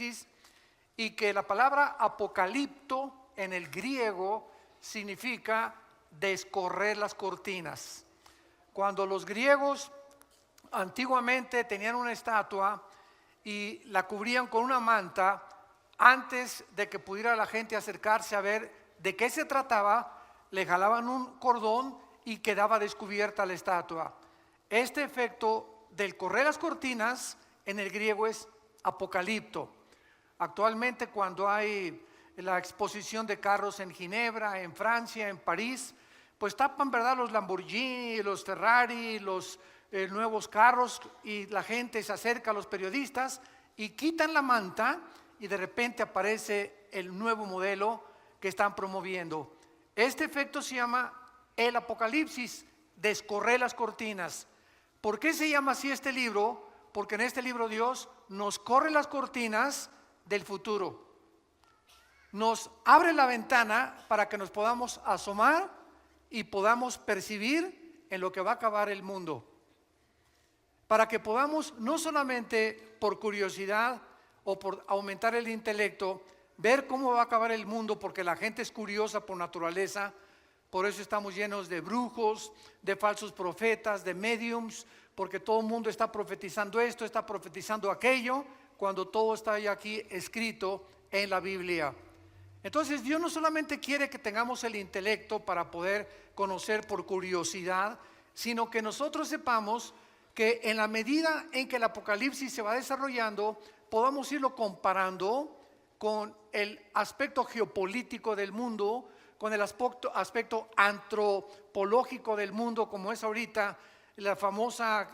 Apocalipsis, y que la palabra apocalipto en el griego significa descorrer las cortinas. Cuando los griegos antiguamente tenían una estatua y la cubrían con una manta, antes de que pudiera la gente acercarse a ver de qué se trataba, le jalaban un cordón y quedaba descubierta la estatua. Este efecto del correr las cortinas en el griego es apocalipto. Actualmente, cuando hay la exposición de carros en Ginebra, en Francia, en París, pues tapan, ¿verdad?, los Lamborghini, los Ferrari, los nuevos carros, y la gente se acerca a los periodistas y quitan la manta y de repente aparece el nuevo modelo que están promoviendo. Este efecto se llama el Apocalipsis, descorrer las cortinas. ¿Por qué se llama así este libro? Porque en este libro Dios nos corre las cortinas del futuro. Nos abre la ventana para que nos podamos asomar y podamos percibir en lo que va a acabar el mundo. Para que podamos, no solamente por curiosidad o por aumentar el intelecto, ver cómo va a acabar el mundo, porque la gente es curiosa por naturaleza. Por eso estamos llenos de brujos, de falsos profetas, de mediums, porque todo el mundo está profetizando esto, está profetizando aquello, cuando todo está ya aquí escrito en la Biblia. Entonces Dios no solamente quiere que tengamos el intelecto para poder conocer por curiosidad, sino que nosotros sepamos que en la medida en que el Apocalipsis se va desarrollando, podamos irlo comparando con el aspecto geopolítico del mundo, con el aspecto antropológico del mundo, como es ahorita la famosa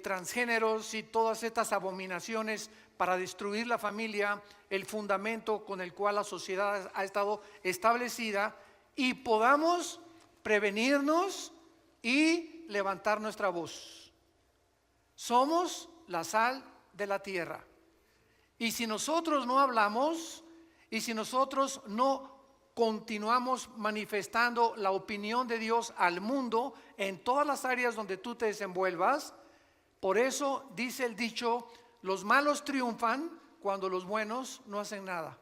transgéneros y todas estas abominaciones para destruir la familia, el fundamento con el cual la sociedad ha estado establecida, y podamos prevenirnos y levantar nuestra voz. Somos la sal de la tierra, y si nosotros no hablamos y si nosotros no continuamos manifestando la opinión de Dios al mundo en todas las áreas donde tú te desenvuelvas, por eso dice el dicho: los malos triunfan cuando los buenos no hacen nada.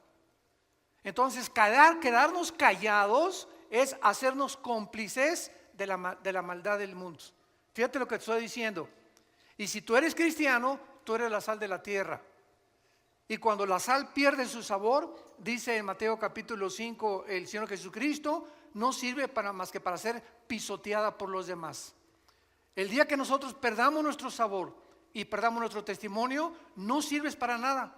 Entonces quedarnos callados es hacernos cómplices de la maldad del mundo. Fíjate lo que te estoy diciendo. Y si tú eres cristiano, tú eres la sal de la tierra. Y cuando la sal pierde su sabor, dice en Mateo capítulo 5 el Señor Jesucristo, no sirve más que para ser pisoteada por los demás. El día que nosotros perdamos nuestro sabor y perdamos nuestro testimonio, no sirves para nada.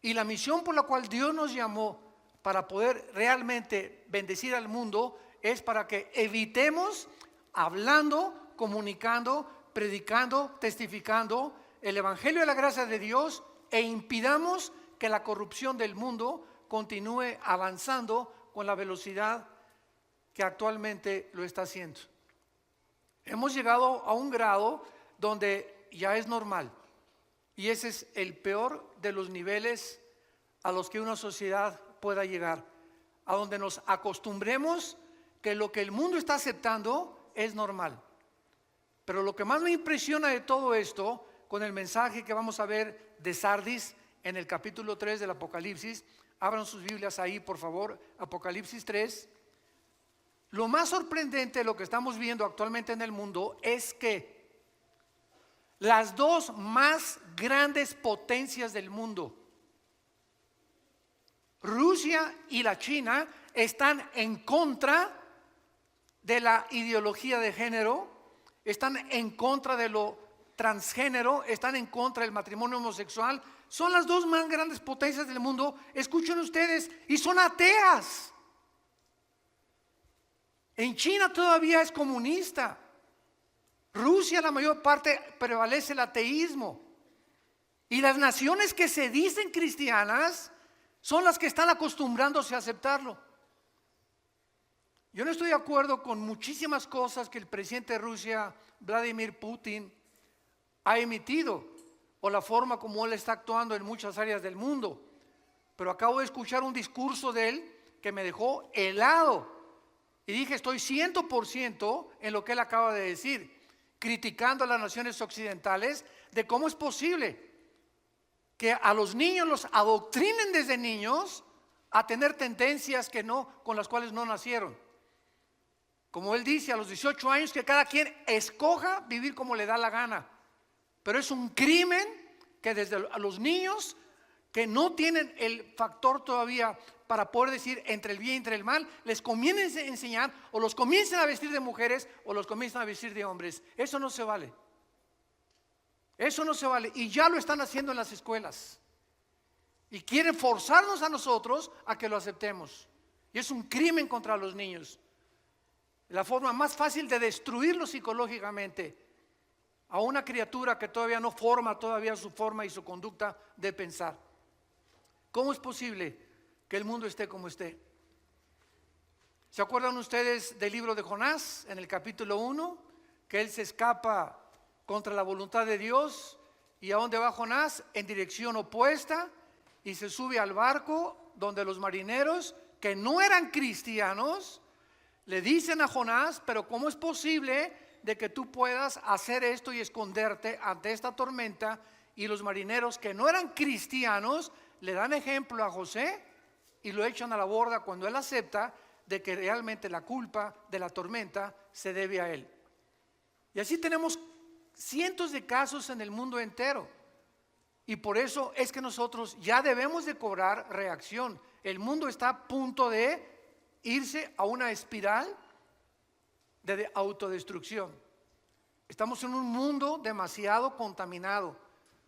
Y la misión por la cual Dios nos llamó para poder realmente bendecir al mundo es para que evitemos hablando, comunicando, predicando, testificando el evangelio de la gracia de Dios, e impidamos que la corrupción del mundo continúe avanzando con la velocidad que actualmente lo está haciendo. Hemos llegado a un grado donde ya es normal, y ese es el peor de los niveles a los que una sociedad pueda llegar, a donde nos acostumbremos que lo que el mundo está aceptando es normal. Pero lo que más me impresiona de todo esto, con el mensaje que vamos a ver de Sardis en el capítulo 3 del Apocalipsis, abran sus Biblias ahí, por favor, Apocalipsis 3. Lo más sorprendente de lo que estamos viendo actualmente en el mundo es que las dos más grandes potencias del mundo, Rusia y la China, están en contra de la ideología de género, están en contra de lo transgénero, están en contra del matrimonio homosexual. Son las dos más grandes potencias del mundo, escuchen ustedes, y son ateas. En China todavía es comunista. Rusia, la mayor parte, prevalece el ateísmo. Y las naciones que se dicen cristianas son las que están acostumbrándose a aceptarlo. Yo no estoy de acuerdo con muchísimas cosas que el presidente de Rusia, Vladimir Putin, ha emitido, o la forma como él está actuando en muchas áreas del mundo. Pero acabo de escuchar un discurso de él que me dejó helado. Y dije, estoy 100% en lo que él acaba de decir, criticando a las naciones occidentales de cómo es posible que a los niños los adoctrinen desde niños a tener tendencias con las cuales no nacieron. Como él dice, a los 18 años que cada quien escoja vivir como le da la gana. Pero es un crimen que desde a los niños que no tienen el factor todavía para poder decir entre el bien y entre el mal, les comiencen a enseñar o los comiencen a vestir de mujeres o los comiencen a vestir de hombres. Eso no se vale. Eso no se vale. Y ya lo están haciendo en las escuelas. Y quieren forzarnos a nosotros a que lo aceptemos. Y es un crimen contra los niños. La forma más fácil de destruirlo psicológicamente a una criatura que todavía no forma todavía su forma y su conducta de pensar. ¿Cómo es posible que el mundo esté como esté? ¿Se acuerdan ustedes del libro de Jonás en el capítulo 1? Que él se escapa contra la voluntad de Dios. ¿Y a dónde va Jonás? En dirección opuesta, y se sube al barco donde los marineros que no eran cristianos le dicen a Jonás: pero ¿cómo es posible de que tú puedas hacer esto y esconderte ante esta tormenta? Y los marineros que no eran cristianos le dan ejemplo a José y lo echan a la borda cuando él acepta de que realmente la culpa de la tormenta se debe a él. Y así tenemos cientos de casos en el mundo entero. Y por eso es que nosotros ya debemos de cobrar reacción. El mundo está a punto de irse a una espiral de autodestrucción. Estamos en un mundo demasiado contaminado,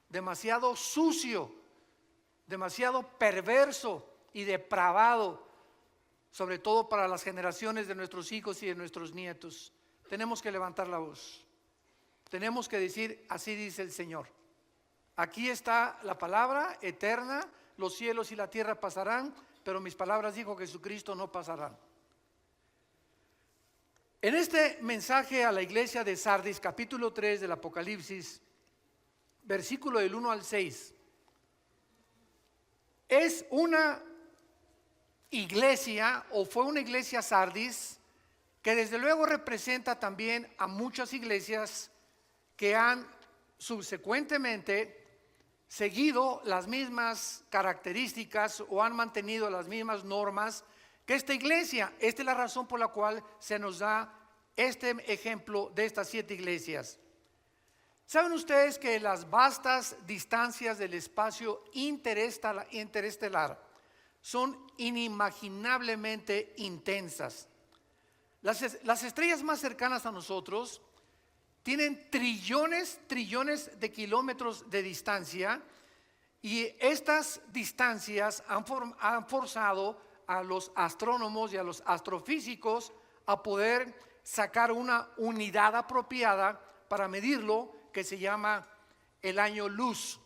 demasiado sucio, demasiado perverso y depravado, sobre todo para las generaciones de nuestros hijos y de nuestros nietos. Tenemos que levantar la voz. Tenemos que decir: así dice el Señor. Aquí está la palabra eterna. Los cielos y la tierra pasarán, pero mis palabras, dijo Jesucristo, no pasarán. En este mensaje a la iglesia de Sardis, capítulo 3 del Apocalipsis, versículo del 1 al 6, es una iglesia, o fue una iglesia Sardis, que desde luego representa también a muchas iglesias que han subsecuentemente seguido las mismas características o han mantenido las mismas normas que esta iglesia. Esta es la razón por la cual se nos da este ejemplo de estas 7 iglesias. ¿Saben ustedes que las vastas distancias del espacio interestelar son inimaginablemente intensas? Las estrellas más cercanas a nosotros tienen trillones de kilómetros de distancia, y estas distancias han forzado a los astrónomos y a los astrofísicos a poder sacar una unidad apropiada para medirlo, que se llama el año luz.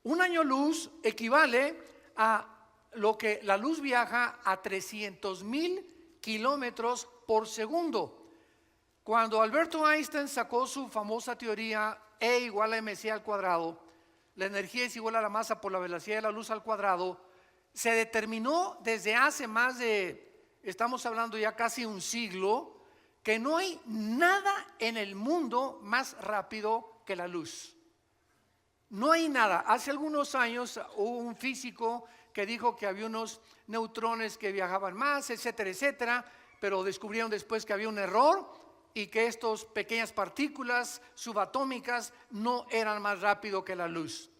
Un año luz equivale a lo que la luz viaja a 300,000 kilómetros por segundo. Cuando Alberto Einstein sacó su famosa teoría E igual a mc al cuadrado, la energía es igual a la masa por la velocidad de la luz al cuadrado, se determinó desde hace más de, estamos hablando ya casi un siglo, que no hay nada en el mundo más rápido que la luz. No hay nada. Hace algunos años hubo un físico que dijo que había unos neutrones que viajaban más, etcétera, etcétera, pero descubrieron después que había un error y que estas pequeñas partículas subatómicas no eran más rápido que la luz.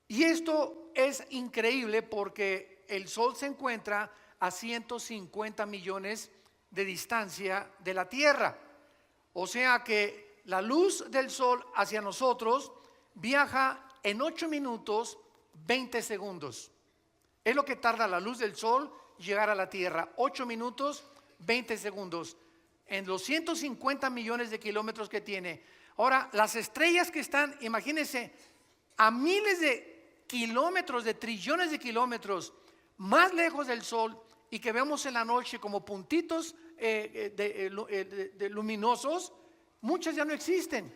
Y esto es increíble porque el Sol se encuentra a 150 millones de distancia de la Tierra. O sea que la luz del Sol hacia nosotros viaja en 8 minutos 20 segundos. Es lo que tarda la luz del Sol llegar a la Tierra, 8 minutos 20 segundos. En los 150 millones de kilómetros que tiene. Ahora, las estrellas que están, imagínense, a miles de kilómetros, de trillones de kilómetros más lejos del Sol, y que vemos en la noche como puntitos de luminosos, muchas ya no existen.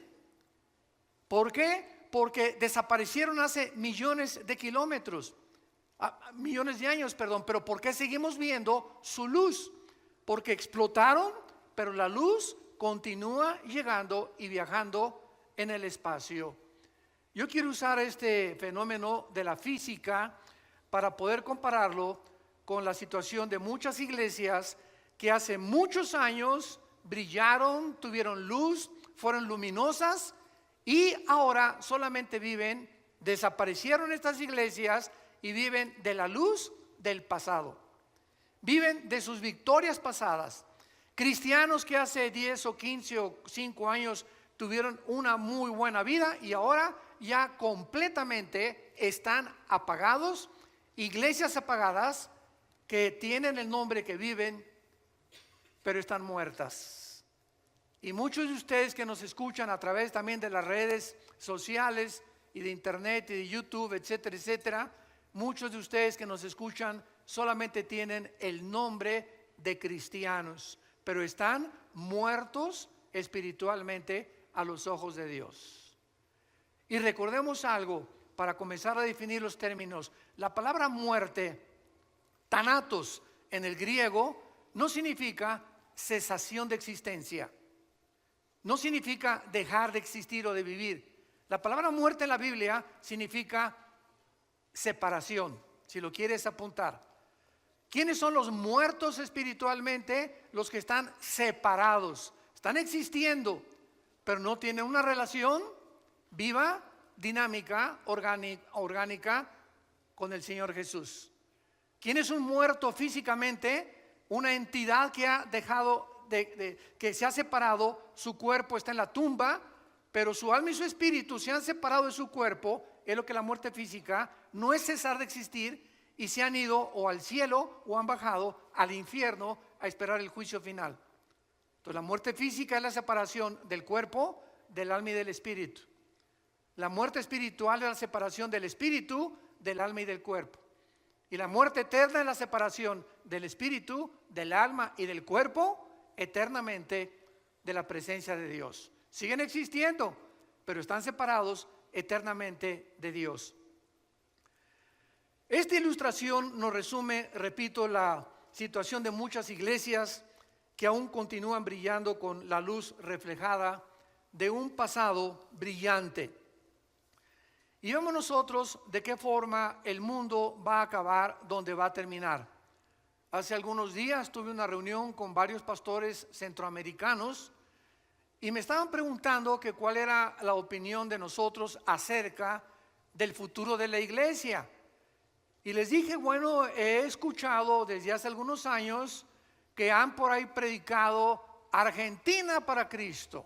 ¿Por qué? Porque desaparecieron hace millones de kilómetros, millones de años, perdón. Pero ¿por qué seguimos viendo su luz? Porque explotaron, pero la luz continúa llegando y viajando en el espacio. Yo quiero usar este fenómeno de la física para poder compararlo con la situación de muchas iglesias que hace muchos años brillaron, tuvieron luz, fueron luminosas y ahora solamente desaparecieron estas iglesias y viven de la luz del pasado. Viven de sus victorias pasadas. Cristianos que hace 10 o 15 o 5 años tuvieron una muy buena vida y ahora ya completamente están apagados. Iglesias apagadas que tienen el nombre, que viven, pero están muertas. Y muchos de ustedes que nos escuchan a través también de las redes sociales y de internet y de YouTube, etcétera, etcétera, muchos de ustedes que nos escuchan solamente tienen el nombre de cristianos, pero están muertos espiritualmente a los ojos de Dios. Y recordemos algo para comenzar a definir los términos. La palabra muerte, thanatos en el griego, no significa cesación de existencia. No significa dejar de existir o de vivir. La palabra muerte en la Biblia significa separación, si lo quieres apuntar. ¿Quiénes son los muertos espiritualmente? Los que están separados. Están existiendo, pero no tienen una relación viva, dinámica, orgánica con el Señor Jesús. ¿Quién es un muerto físicamente? Una entidad que ha dejado, que se ha separado, su cuerpo está en la tumba, pero su alma y su espíritu se han separado de su cuerpo. Es lo que la muerte física no es cesar de existir, y se han ido o al cielo o han bajado al infierno a esperar el juicio final. Entonces la muerte física es la separación del cuerpo, del alma y del espíritu. La muerte espiritual es la separación del espíritu, del alma y del cuerpo. Y la muerte eterna es la separación del espíritu, del alma y del cuerpo eternamente de la presencia de Dios. Siguen existiendo, pero están separados eternamente de Dios. Esta ilustración nos resume, repito, la situación de muchas iglesias que aún continúan brillando con la luz reflejada de un pasado brillante. Y vemos nosotros de qué forma el mundo va a acabar, dónde va a terminar. Hace algunos días tuve una reunión con varios pastores centroamericanos y me estaban preguntando que cuál era la opinión de nosotros acerca del futuro de la iglesia. Y les dije, bueno, he escuchado desde hace algunos años que han por ahí predicado Argentina para Cristo,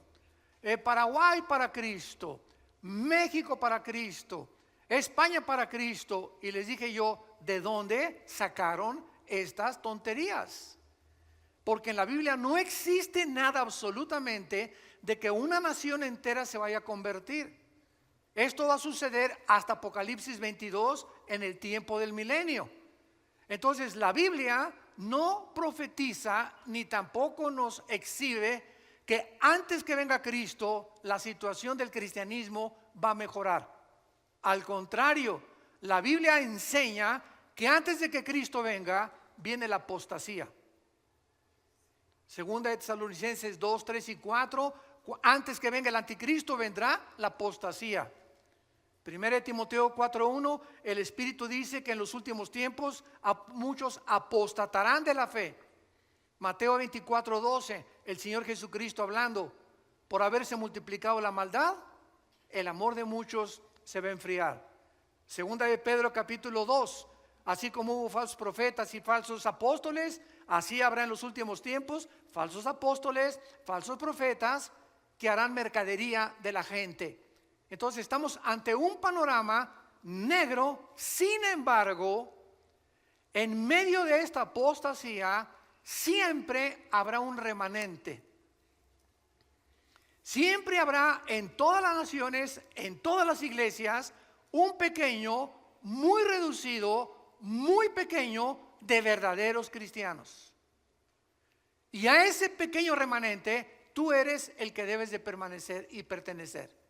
Paraguay para Cristo, México para Cristo, España para Cristo. Y les dije yo, ¿de dónde sacaron estas tonterías? Porque en la Biblia no existe nada absolutamente de que una nación entera se vaya a convertir. Esto va a suceder hasta Apocalipsis 22 en el tiempo del milenio. Entonces la Biblia no profetiza ni tampoco nos exhibe que antes que venga Cristo la situación del cristianismo va a mejorar. Al contrario, la Biblia enseña que antes de que Cristo venga viene la apostasía. Segunda de Tesalonicenses 2, 3 y 4, antes que venga el anticristo vendrá la apostasía. Primera de Timoteo 4:1, el Espíritu dice que en los últimos tiempos muchos apostatarán de la fe. Mateo 24:12, el Señor Jesucristo hablando, por haberse multiplicado la maldad, el amor de muchos se va a enfriar. Segunda de Pedro capítulo 2, así como hubo falsos profetas y falsos apóstoles, así habrá en los últimos tiempos falsos apóstoles, falsos profetas que harán mercadería de la gente. Entonces estamos ante un panorama negro. Sin embargo, en medio de esta apostasía siempre habrá un remanente. Siempre habrá en todas las naciones, en todas las iglesias, un pequeño, muy reducido, muy pequeño de verdaderos cristianos. Y a ese pequeño remanente tú eres el que debes de permanecer y pertenecer.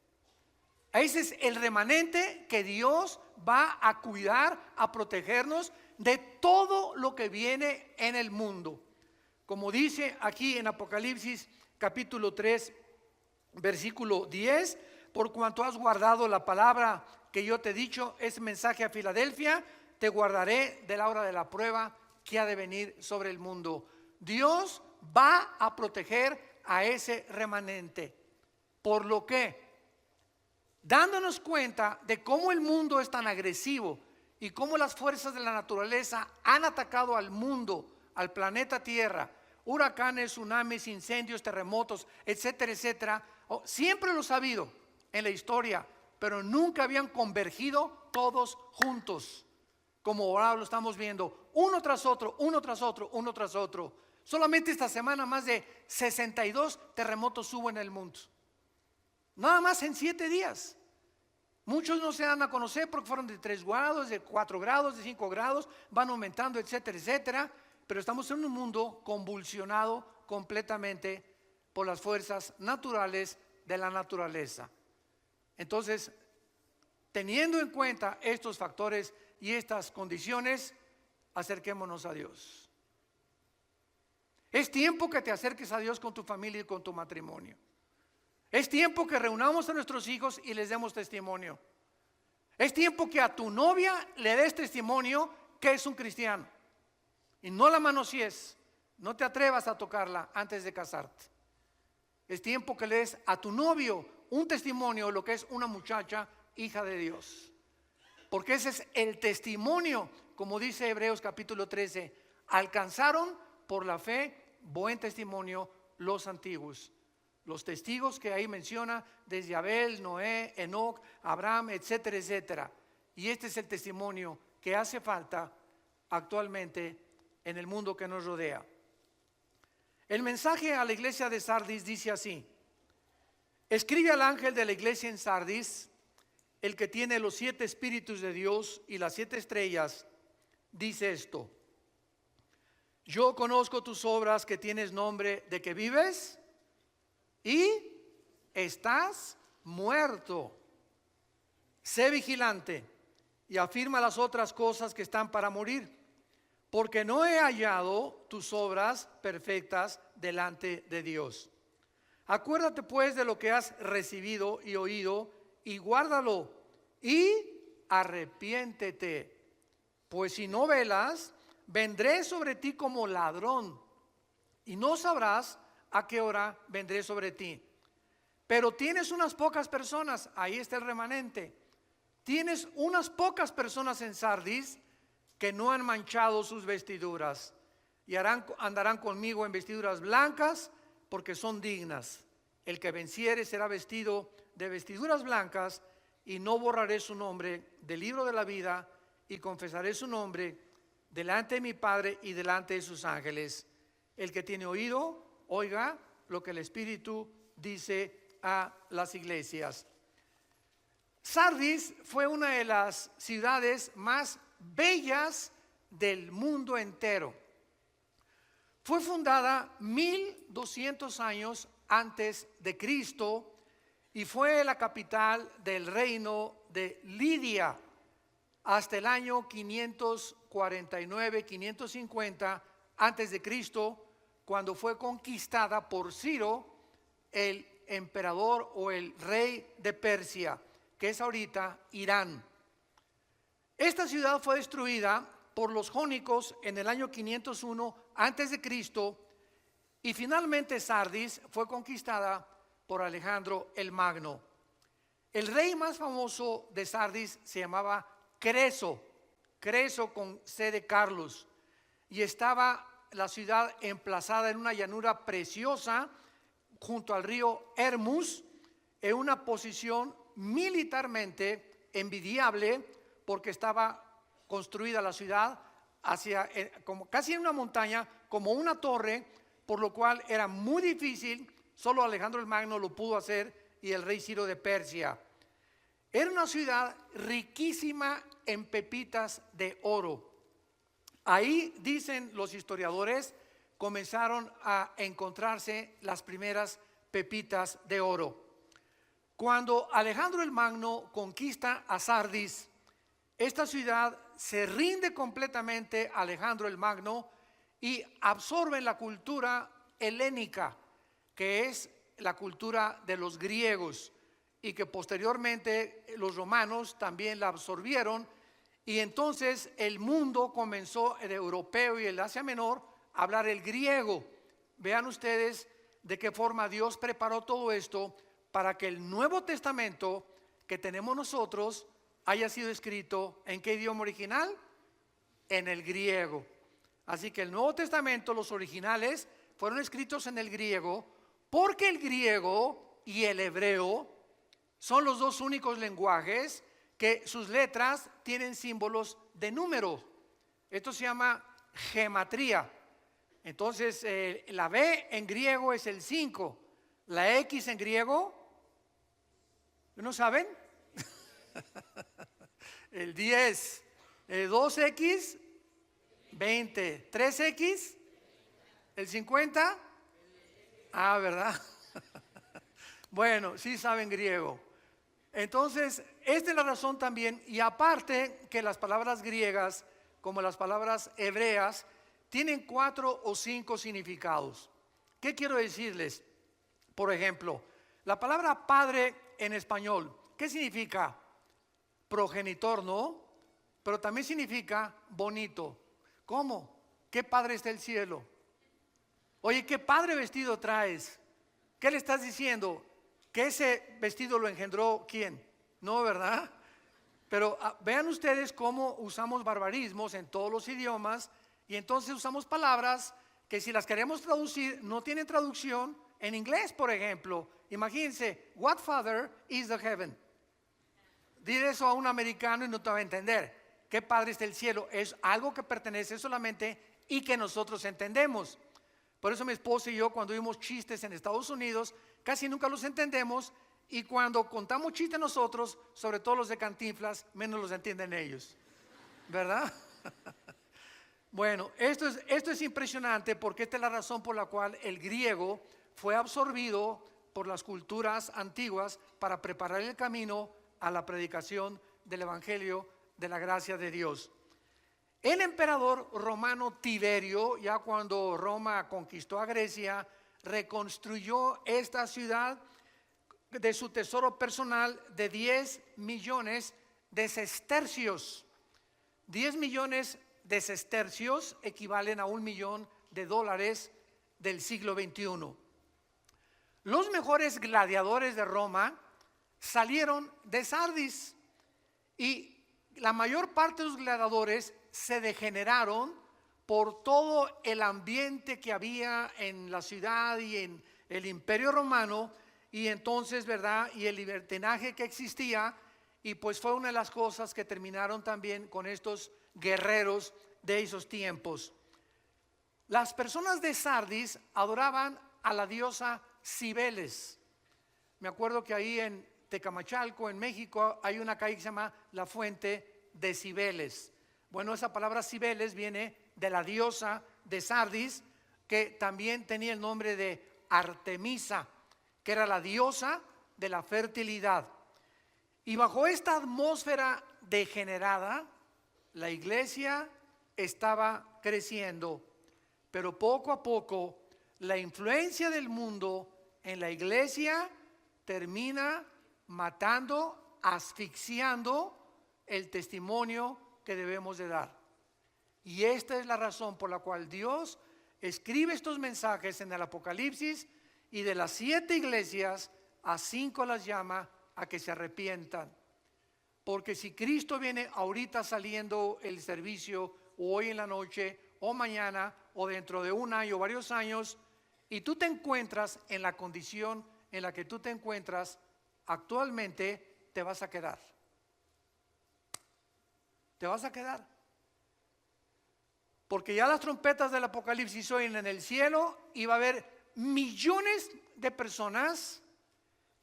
Ese es el remanente que Dios va a cuidar, a protegernos de todo lo que viene en el mundo. Como dice aquí en Apocalipsis capítulo 3, versículo 10, por cuanto has guardado la palabra que yo te he dicho, ese mensaje a Filadelfia, te guardaré de la hora de la prueba que ha de venir sobre el mundo. Dios va a proteger a ese remanente. Por lo que, dándonos cuenta de cómo el mundo es tan agresivo y cómo las fuerzas de la naturaleza han atacado al mundo, al planeta Tierra, huracanes, tsunamis, incendios, terremotos, etcétera, etcétera, siempre los ha habido en la historia, pero nunca habían convergido todos juntos, como ahora lo estamos viendo, uno tras otro, uno tras otro, uno tras otro. Solamente esta semana más de 62 terremotos hubo en el mundo, nada más en 7 días. Muchos no se dan a conocer porque fueron de 3 grados, de 4 grados, de 5 grados, van aumentando, etcétera, etcétera. Pero estamos en un mundo convulsionado completamente por las fuerzas naturales de la naturaleza. Entonces, teniendo en cuenta estos factores y estas condiciones, acerquémonos a Dios. Es tiempo que te acerques a Dios con tu familia y con tu matrimonio. Es tiempo que reunamos a nuestros hijos y les demos testimonio. Es tiempo que a tu novia le des testimonio que es un cristiano. Y no la manosees, no te atrevas a tocarla antes de casarte. Es tiempo que le des a tu novio un testimonio de lo que es una muchacha hija de Dios. Porque ese es el testimonio, como dice Hebreos capítulo 13, alcanzaron por la fe buen testimonio los antiguos. Los testigos que ahí menciona desde Abel, Noé, Enoc, Abraham, etcétera, etcétera. Y este es el testimonio que hace falta actualmente en el mundo que nos rodea. El mensaje a la iglesia de Sardis dice así: escribe al ángel de la iglesia en Sardis, el que tiene los 7 espíritus de Dios y las 7 estrellas, dice esto: yo conozco tus obras, que tienes nombre de que vives y estás muerto. Sé vigilante y afirma las otras cosas que están para morir, porque no he hallado tus obras perfectas delante de Dios. Acuérdate pues de lo que has recibido y oído, y guárdalo, y arrepiéntete. Pues si no velas, vendré sobre ti como ladrón, y no sabrás a qué hora vendré sobre ti. Pero tienes unas pocas personas, ahí está el remanente. Tienes unas pocas personas en Sardis que no han manchado sus vestiduras, y andarán conmigo en vestiduras blancas, porque son dignas. El que venciere será vestido de vestiduras blancas, y no borraré su nombre del libro de la vida, y confesaré su nombre delante de mi Padre y delante de sus ángeles. El que tiene oído, oiga lo que el Espíritu dice a las iglesias. Sardis fue una de las ciudades más bellas del mundo entero. Fue fundada 1200 años antes de Cristo y fue la capital del reino de Lidia hasta el año 549, 550 antes de Cristo, cuando fue conquistada por Ciro, el emperador o el rey de Persia, que es ahorita Irán. Esta ciudad fue destruida por los jónicos en el año 501 antes de Cristo, y finalmente Sardis fue conquistada por Alejandro el Magno. El rey más famoso de Sardis se llamaba Creso con C de Carlos, y estaba la ciudad emplazada en una llanura preciosa junto al río Hermus, en una posición militarmente envidiable, porque estaba construida la ciudad hacia como casi en una montaña, como una torre, por lo cual era muy difícil. Solo Alejandro el Magno lo pudo hacer, y el rey Ciro de Persia. Era una ciudad riquísima en pepitas de oro. Ahí, dicen los historiadores, comenzaron a encontrarse las primeras pepitas de oro. Cuando Alejandro el Magno conquista a Sardis, esta ciudad se rinde completamente a Alejandro el Magno y absorbe la cultura helénica, que es la cultura de los griegos, y que posteriormente los romanos también la absorbieron, y entonces el mundo comenzó, el europeo y el Asia Menor, a hablar el griego. Vean ustedes de qué forma Dios preparó todo esto para que el Nuevo Testamento que tenemos nosotros haya sido escrito ¿en qué idioma original? En el griego. Así que el Nuevo Testamento, los originales, fueron escritos en el griego, porque el griego y el hebreo son los dos únicos lenguajes que sus letras tienen símbolos de número. Esto se llama gematría. Entonces, la B en griego es el 5, la X en griego, ¿no saben? El 10, 2X, 20, 3X, el 50. Ah, ¿verdad? Bueno, sí saben griego. Entonces, esta es la razón también, y aparte que las palabras griegas, como las palabras hebreas, tienen 4 o 5 significados. ¿Qué quiero decirles? Por ejemplo, la palabra padre en español, ¿qué significa? Progenitor, ¿no? Pero también significa bonito. ¿Cómo? ¿Qué padre está el cielo? Oye, ¿qué padre vestido traes? ¿Qué le estás diciendo? ¿Que ese vestido lo engendró quién? No, ¿verdad? Pero vean ustedes cómo usamos barbarismos en todos los idiomas, y entonces usamos palabras que si las queremos traducir no tienen traducción. En inglés, por ejemplo, imagínense, what father is the heaven? Dile eso a un americano y no te va a entender. ¿Qué padre está el cielo? Es algo que pertenece solamente y que nosotros entendemos. Por eso mi esposa y yo, cuando vimos chistes en Estados Unidos, casi nunca los entendemos, y cuando contamos chistes nosotros, sobre todo los de Cantinflas, menos los entienden ellos, ¿verdad? Bueno, esto es impresionante, porque esta es la razón por la cual el griego fue absorbido por las culturas antiguas para preparar el camino a la predicación del Evangelio de la gracia de Dios. El emperador romano Tiberio, ya cuando Roma conquistó a Grecia, reconstruyó esta ciudad de su tesoro personal de 10 millones de sestercios. 10 millones de sestercios equivalen a $1 millón del siglo XXI. Los mejores gladiadores de Roma salieron de Sardis, y la mayor parte de los gladiadores se degeneraron por todo el ambiente que había en la ciudad y en el Imperio Romano, y entonces, ¿verdad? Y el libertinaje que existía, y pues fue una de las cosas que terminaron también con estos guerreros de esos tiempos. Las personas de Sardis adoraban a la diosa Cibeles. Me acuerdo que ahí en Tecamachalco, en México, hay una calle que se llama la Fuente de Cibeles. Bueno, esa palabra Cibeles viene de la diosa de Sardis, que también tenía el nombre de Artemisa, que era la diosa de la fertilidad. Y bajo esta atmósfera degenerada, la iglesia estaba creciendo, pero poco a poco la influencia del mundo en la iglesia termina matando, asfixiando el testimonio que debemos de dar. Y esta es la razón por la cual Dios escribe estos mensajes en el Apocalipsis, y de las 7 iglesias a 5 las llama a que se arrepientan. Porque si Cristo viene ahorita saliendo el servicio, o hoy en la noche, o mañana, o dentro de un año o varios años, y tú te encuentras en la condición en la que tú te encuentras actualmente, te vas a quedar. Te vas a quedar. Porque ya las trompetas del Apocalipsis oyen en el cielo, y va a haber millones de personas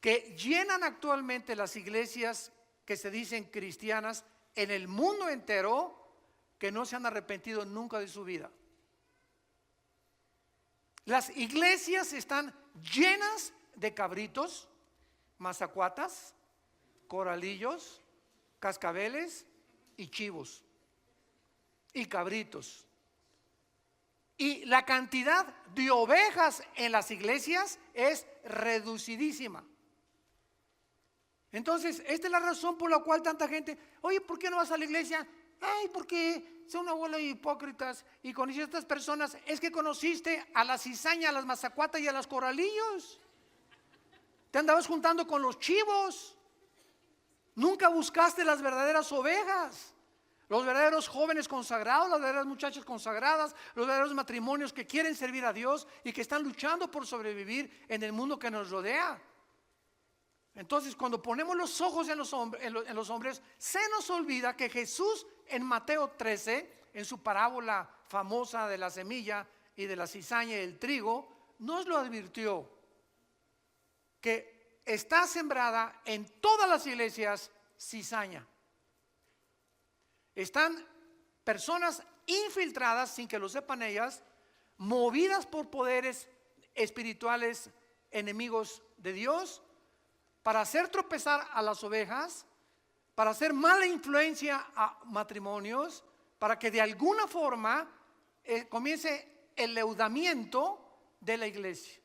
que llenan actualmente las iglesias que se dicen cristianas en el mundo entero, que no se han arrepentido nunca de su vida. Las iglesias están llenas de cabritos, mazacuatas, coralillos, cascabeles y chivos y cabritos. Y la cantidad de ovejas en las iglesias es reducidísima. Entonces, esta es la razón por la cual tanta gente, oye, ¿por qué no vas a la iglesia? Ay, porque son una bola de hipócritas. Y con estas personas es que conociste a la cizaña, a las mazacuatas y a los corralillos. Te andabas juntando con los chivos. Nunca buscaste las verdaderas ovejas, los verdaderos jóvenes consagrados, las verdaderas muchachas consagradas, los verdaderos matrimonios que quieren servir a Dios y que están luchando por sobrevivir en el mundo que nos rodea. Entonces, cuando ponemos los ojos en los hombres, se nos olvida que Jesús en Mateo 13, en su parábola famosa de la semilla y de la cizaña y el trigo, nos lo advirtió, que está sembrada en todas las iglesias cizaña. Están personas infiltradas, sin que lo sepan ellas, movidas por poderes espirituales enemigos de Dios, para hacer tropezar a las ovejas, para hacer mala influencia a matrimonios, para que de alguna forma comience el leudamiento de la iglesia.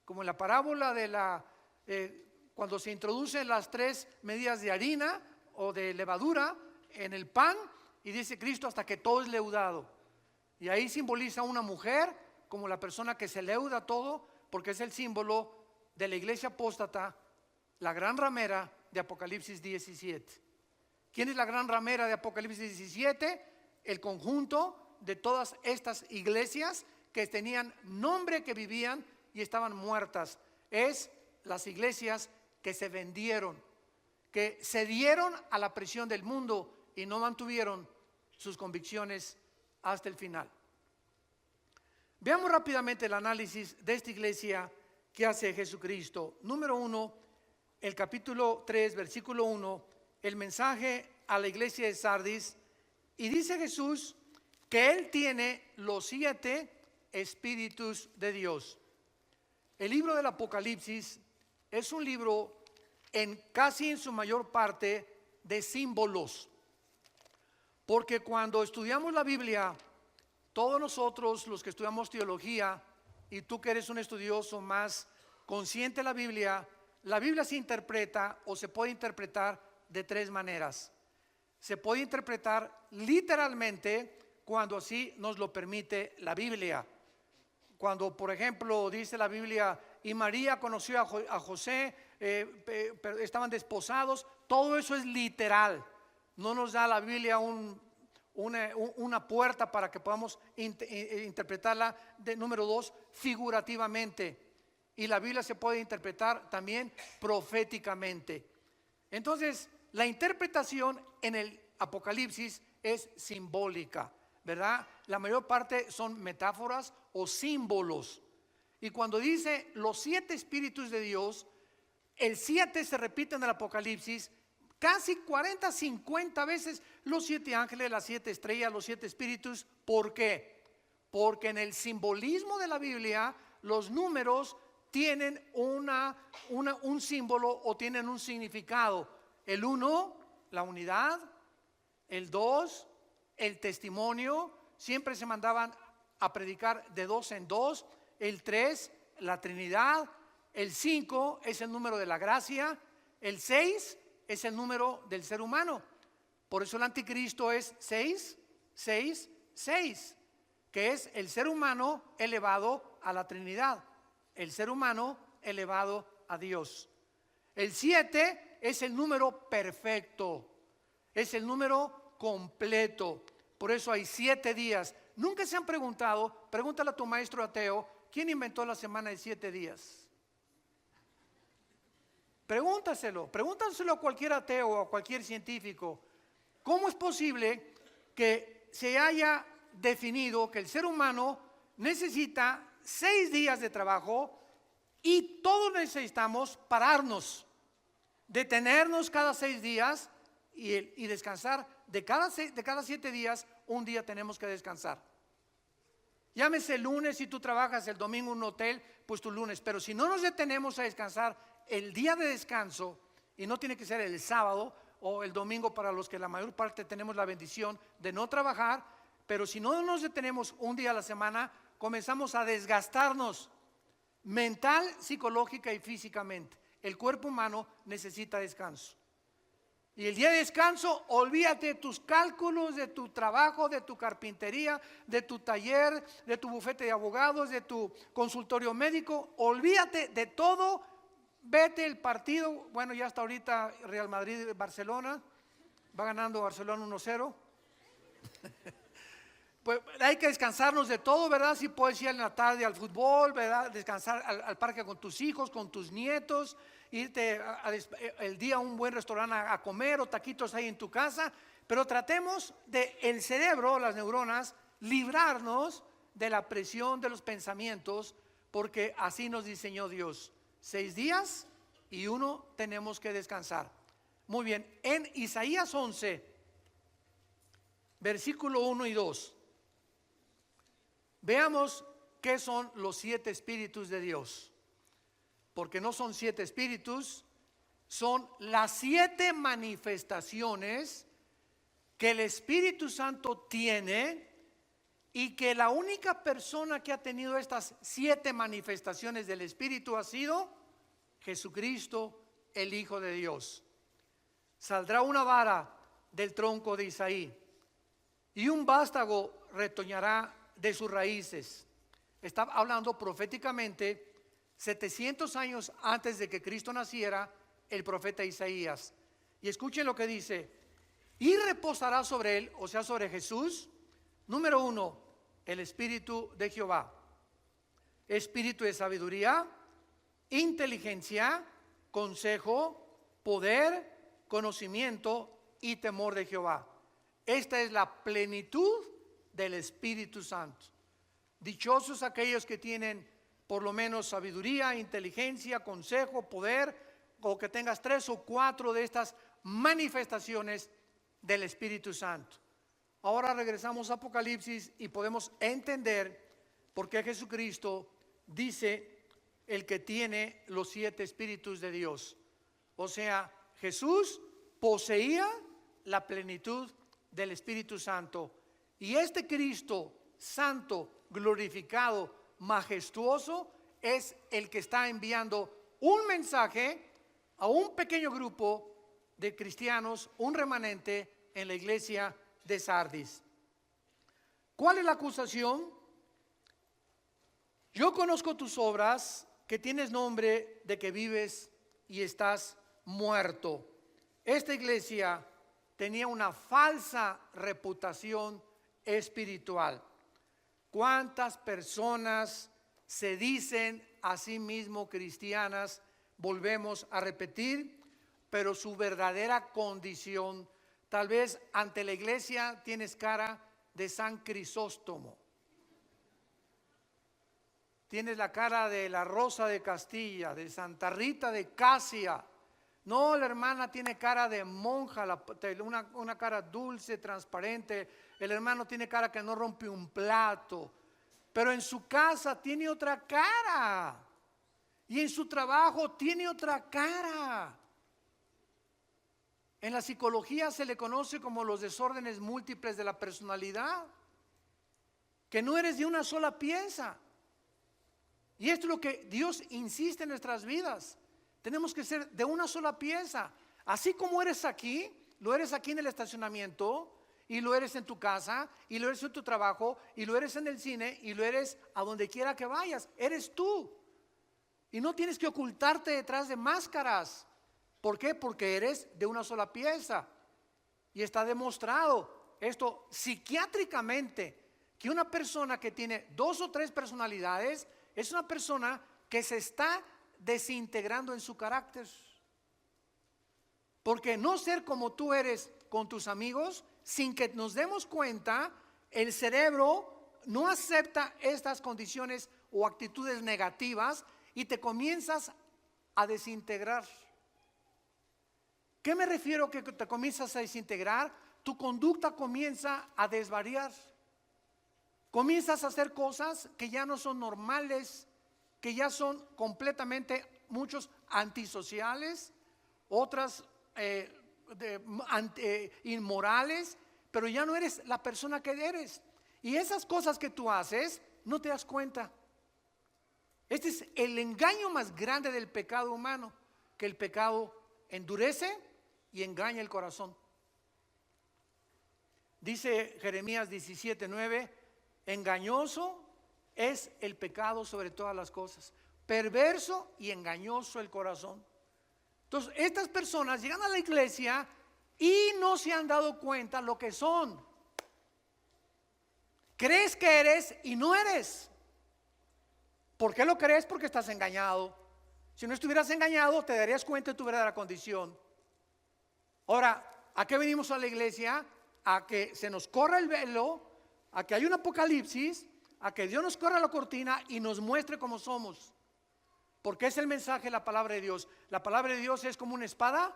Como en la parábola de cuando se introducen las 3 medidas de harina o de levadura en el pan, y dice Cristo hasta que todo es leudado. Y ahí simboliza una mujer como la persona que se leuda todo, porque es el símbolo de la iglesia apóstata, la gran ramera de Apocalipsis 17. ¿Quién es la gran ramera de Apocalipsis 17? El conjunto de todas estas iglesias que tenían nombre, que vivían y estaban muertas. Es las iglesias que se vendieron, que cedieron a la presión del mundo y no mantuvieron sus convicciones hasta el final. Veamos rápidamente el análisis de esta iglesia que hace Jesucristo. Número 1, el capítulo 3, versículo 1, el mensaje a la iglesia de Sardis, y dice Jesús que Él tiene los 7 espíritus de Dios. El libro del Apocalipsis es un libro casi en su mayor parte de símbolos, porque cuando estudiamos la Biblia, todos nosotros los que estudiamos teología, y tú que eres un estudioso más consciente de la Biblia se interpreta o se puede interpretar de 3 maneras. Se puede interpretar literalmente cuando así nos lo permite la Biblia. Cuando, por ejemplo, dice la Biblia, y María conoció a José, estaban desposados, todo eso es literal. No nos da la Biblia una puerta para que podamos interpretarla. Número 2, figurativamente. Y la Biblia se puede interpretar también proféticamente. Entonces, la interpretación en el Apocalipsis es simbólica, ¿verdad? La mayor parte son metáforas o símbolos. Y cuando dice los 7 espíritus de Dios, el 7 se repite en el Apocalipsis casi 40, 50 veces. Los 7 ángeles, las 7 estrellas, los 7 espíritus. ¿Por qué? Porque en el simbolismo de la Biblia, los números tienen un símbolo o tienen un significado. El 1, la unidad. El 2, el testimonio. Siempre se mandaban a predicar de 2 en 2. El 3, la Trinidad. El 5 es el número de la gracia. El 6 es el número del ser humano. Por eso el anticristo es 6, 6, 6, que es el ser humano elevado a la Trinidad, el ser humano elevado a Dios. El 7 es el número perfecto, es el número completo. Por eso hay 7 días. Nunca se han preguntado, pregúntale a tu maestro ateo, ¿quién inventó la semana de 7 días? Pregúntaselo a cualquier ateo o a cualquier científico. ¿Cómo es posible que se haya definido que el ser humano necesita 6 días de trabajo y todos necesitamos pararnos, detenernos cada 6 días y descansar? De cada 7 días, un día tenemos que descansar. Llámese el lunes, si tú trabajas el domingo en un hotel, pues tu lunes. Pero si no nos detenemos a descansar, el día de descanso, y no tiene que ser el sábado o el domingo para los que la mayor parte tenemos la bendición de no trabajar, pero si no nos detenemos un día a la semana, comenzamos a desgastarnos mental, psicológica y físicamente. el cuerpo humano necesita descanso. Y el día de descanso, olvídate de tus cálculos, de tu trabajo, de tu carpintería, de tu taller, de tu bufete de abogados, de tu consultorio médico. Olvídate de todo. Vete el partido. Bueno, ya hasta ahorita Real Madrid-Barcelona. Va ganando Barcelona 1-0. Pues hay que descansarnos de todo, ¿verdad? Si puedes ir en la tarde al fútbol, ¿verdad? Descansar al parque con tus hijos, con tus nietos, irte el día a un buen restaurante a comer o taquitos ahí en tu casa, pero tratemos de el cerebro, las neuronas, librarnos de la presión de los pensamientos, porque así nos diseñó Dios. 6 días y 1 tenemos que descansar. Muy bien, en Isaías 11, versículo 1 y 2. Veamos qué son los 7 espíritus de Dios, porque no son 7 espíritus, son las 7 manifestaciones que el Espíritu Santo tiene, y que la única persona que ha tenido estas 7 manifestaciones del Espíritu ha sido Jesucristo, el Hijo de Dios. Saldrá una vara del tronco de Isaí, y un vástago retoñará de sus raíces. Está hablando proféticamente 700 años antes de que Cristo naciera el profeta Isaías. Y escuchen lo que dice: y reposará sobre él, o sea, sobre Jesús, número 1, el Espíritu de Jehová, espíritu de sabiduría, inteligencia, consejo, poder, conocimiento y temor de Jehová. Esta es la plenitud del Espíritu Santo. Dichosos aquellos que tienen por lo menos sabiduría, inteligencia, consejo, poder, o que tengas 3 o 4 de estas manifestaciones del Espíritu Santo. Ahora regresamos a Apocalipsis y podemos entender por qué Jesucristo dice el que tiene los 7 espíritus de Dios. O sea, Jesús poseía la plenitud del Espíritu Santo. Y este Cristo santo, glorificado, majestuoso, es el que está enviando un mensaje a un pequeño grupo de cristianos, un remanente en la iglesia de Sardis. ¿Cuál es la acusación? Yo conozco tus obras, que tienes nombre de que vives y estás muerto. Esta iglesia tenía una falsa reputación espiritual. ¿Cuántas personas se dicen a sí mismo cristianas? Volvemos a repetir, pero su verdadera condición, tal vez ante la iglesia tienes cara de San Crisóstomo, tienes la cara de la Rosa de Castilla, de Santa Rita de Casia. No, la hermana tiene cara de monja, una cara dulce, transparente. El hermano tiene cara que no rompe un plato, pero en su casa tiene otra cara, y en su trabajo tiene otra cara. En la psicología se le conoce como los desórdenes múltiples de la personalidad, que no eres de una sola pieza. Y esto es lo que Dios insiste en nuestras vidas. Tenemos que ser de una sola pieza. Así como eres aquí, lo eres aquí en el estacionamiento, y lo eres en tu casa, y lo eres en tu trabajo, y lo eres en el cine, y lo eres a donde quiera que vayas. Eres tú. Y no tienes que ocultarte detrás de máscaras. ¿Por qué? Porque eres de una sola pieza. Y está demostrado esto psiquiátricamente, que una persona que tiene 2 o 3 personalidades es una persona que se está desintegrando en su carácter. Porque no ser como tú eres con tus amigos, sin que nos demos cuenta, el cerebro no acepta estas condiciones o actitudes negativas y te comienzas a desintegrar. ¿Qué me refiero que te comienzas a desintegrar? Tu conducta comienza a desvariar. Comienzas a hacer cosas que ya no son normales, que ya son completamente, muchos antisociales, otras inmorales, pero ya no eres la persona que eres. Y esas cosas que tú haces, no te das cuenta. Este es el engaño más grande del pecado humano. que el pecado endurece y engaña el corazón. Dice Jeremías 17:9, engañoso es el pecado sobre todas las cosas, perverso y engañoso el corazón. Entonces, estas personas llegan a la iglesia y no se han dado cuenta lo que son. Crees que eres y no eres. ¿Por qué lo crees? Porque estás engañado. Si no estuvieras engañado, te darías cuenta de tu verdadera condición. Ahora, ¿a qué venimos a la iglesia? A que se nos corra el velo, a que haya un apocalipsis, a que Dios nos corra la cortina y nos muestre cómo somos. Porque es el mensaje de la palabra de Dios. La palabra de Dios es como una espada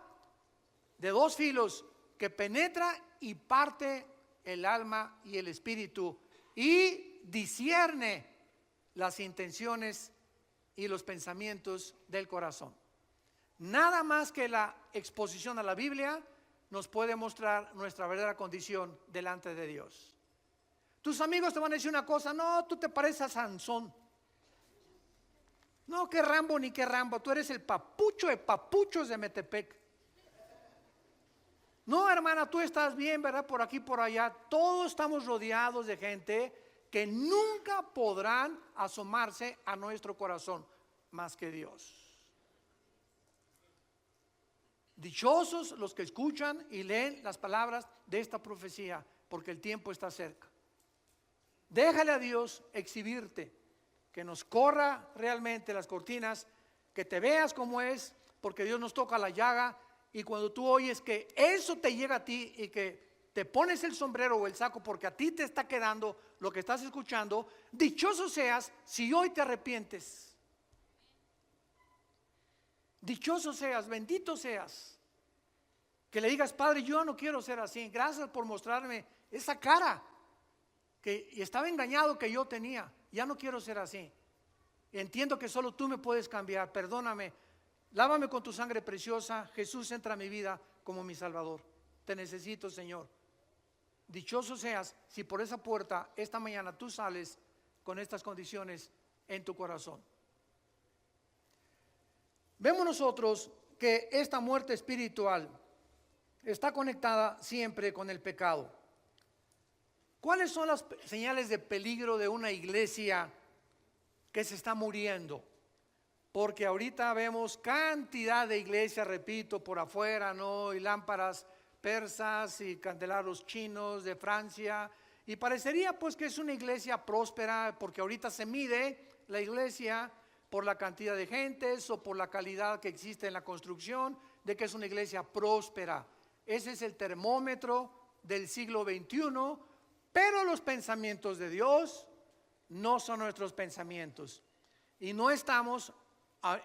de dos filos que penetra y parte el alma y el espíritu y discierne las intenciones y los pensamientos del corazón. Nada más que la exposición a la Biblia nos puede mostrar nuestra verdadera condición delante de Dios. Tus amigos te van a decir una cosa: no, tú te pareces a Sansón. No, que Rambo ni que Rambo, tú eres el papucho de papuchos de Metepec. No, hermana, tú estás bien, ¿verdad? Por aquí, por allá. Todos estamos rodeados de gente que nunca podrán asomarse a nuestro corazón más que Dios. Dichosos los que escuchan y leen las palabras de esta profecía, porque el tiempo está cerca. Déjale a Dios exhibirte, que nos corra realmente las cortinas, que te veas como es, porque Dios nos toca la llaga. Y cuando tú oyes que eso te llega a ti y que te pones el sombrero o el saco porque a ti te está quedando lo que estás escuchando, dichoso seas si hoy te arrepientes. Dichoso seas, bendito seas, que le digas: Padre, yo no quiero ser así, gracias por mostrarme esa cara que estaba engañado que yo tenía, ya no quiero ser así, entiendo que solo tú me puedes cambiar, perdóname, lávame con tu sangre preciosa, Jesús, entra a mi vida como mi Salvador, te necesito, Señor. Dichoso seas si por esa puerta esta mañana tú sales con estas condiciones en tu corazón. Vemos nosotros que esta muerte espiritual está conectada siempre con el pecado. ¿Cuáles son las señales de peligro de una iglesia que se está muriendo? Porque ahorita vemos cantidad de iglesias, repito, por afuera, ¿no? Y lámparas persas y candelabros chinos de Francia. Y parecería pues que es una iglesia próspera, porque ahorita se mide la iglesia por la cantidad de gentes o por la calidad que existe en la construcción, de que es una iglesia próspera. Ese es el termómetro del siglo XXI, pero los pensamientos de Dios no son nuestros pensamientos. Y no estamos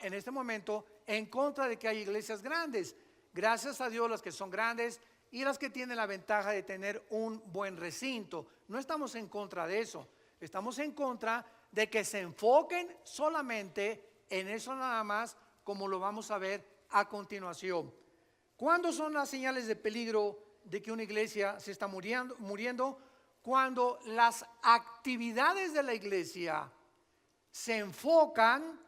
en este momento en contra de que haya iglesias grandes. Gracias a Dios las que son grandes y las que tienen la ventaja de tener un buen recinto. No estamos en contra de eso. Estamos en contra de que se enfoquen solamente en eso nada más, como lo vamos a ver a continuación. ¿Cuándo son las señales de peligro de que una iglesia se está muriendo? Cuando las actividades de la iglesia se enfocan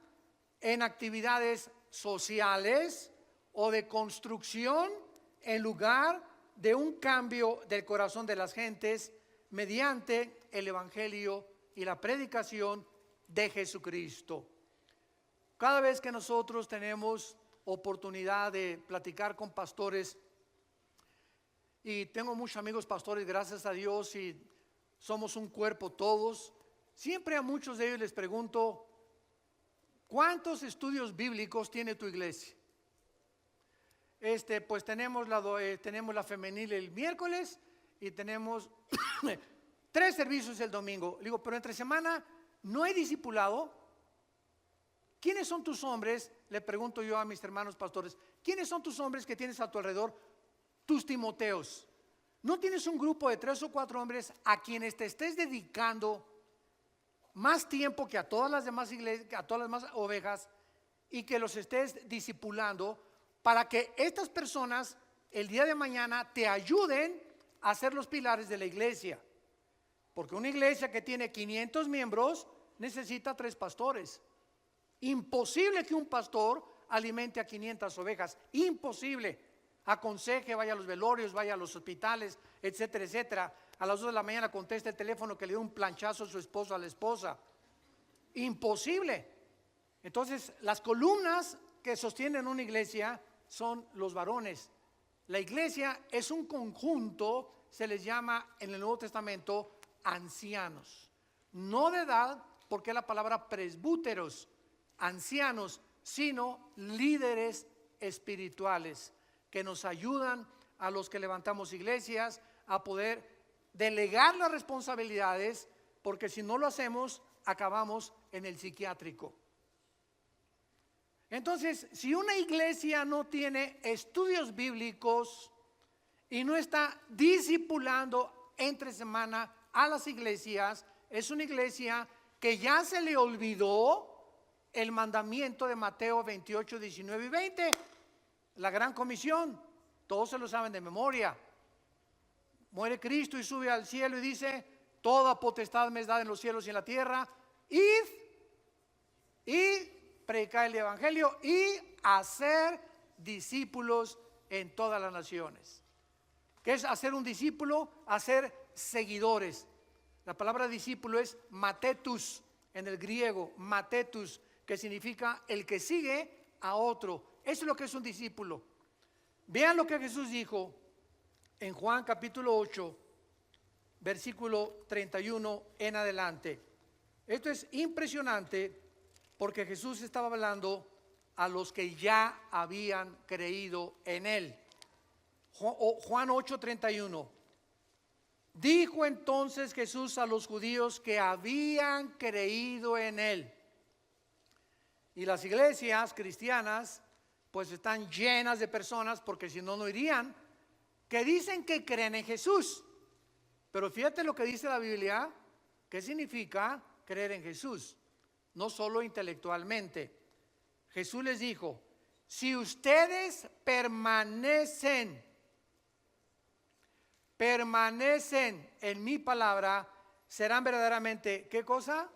en actividades sociales o de construcción en lugar de un cambio del corazón de las gentes mediante el evangelio y la predicación de Jesucristo. Cada vez que nosotros tenemos oportunidad de platicar con pastores, y tengo muchos amigos pastores, gracias a Dios, y somos un cuerpo todos, siempre a muchos de ellos les pregunto: ¿cuántos estudios bíblicos tiene tu iglesia? Pues tenemos la femenil el miércoles y tenemos 3 servicios el domingo. Le digo: pero entre semana no hay discipulado. ¿Quiénes son tus hombres? Le pregunto yo a mis hermanos pastores: ¿quiénes son tus hombres que tienes a tu alrededor? Tus Timoteos. ¿No tienes un grupo de 3 o 4 hombres a quienes te estés dedicando más tiempo que a todas las demás iglesias, que a todas las demás ovejas, y que los estés discipulando para que estas personas el día de mañana te ayuden a ser los pilares de la iglesia? Porque una iglesia que tiene 500 miembros necesita 3 pastores. Imposible que un pastor alimente a 500 ovejas. Imposible. Aconseje, vaya a los velorios, vaya a los hospitales, etcétera, etcétera. A las 2 de la mañana contesta el teléfono que le dio un planchazo a su esposo, a la esposa. Imposible. Entonces, las columnas que sostienen una iglesia son los varones. La iglesia es un conjunto, se les llama en el Nuevo Testamento ancianos. No de edad, porque la palabra presbúteros, ancianos, sino líderes espirituales que nos ayudan a los que levantamos iglesias a poder delegar las responsabilidades, porque si no lo hacemos, acabamos en el psiquiátrico. Entonces, si una iglesia no tiene estudios bíblicos y no está discipulando entre semana a las iglesias, es una iglesia que ya se le olvidó el mandamiento de Mateo 28, 19 y 20, la gran comisión. Todos se lo saben de memoria. Muere Cristo y sube al cielo y dice: toda potestad me es dada en los cielos y en la tierra. Id y predicar el evangelio y hacer discípulos en todas las naciones. ¿Qué es hacer un discípulo? Hacer seguidores. La palabra discípulo es matetus en el griego, matetus, que significa el que sigue a otro. Eso es lo que es un discípulo. Vean lo que Jesús dijo en Juan capítulo 8, versículo 31 en adelante. Esto es impresionante porque Jesús estaba hablando a los que ya habían creído en Él. Juan 8, 31. Dijo entonces Jesús a los judíos que habían creído en Él. Y las iglesias cristianas pues están llenas de personas, porque si no, no irían, que dicen que creen en Jesús. Pero fíjate lo que dice la Biblia. ¿Qué significa creer en Jesús? No solo intelectualmente. Jesús les dijo: si ustedes permanecen en mi palabra, serán verdaderamente, ¿qué cosa?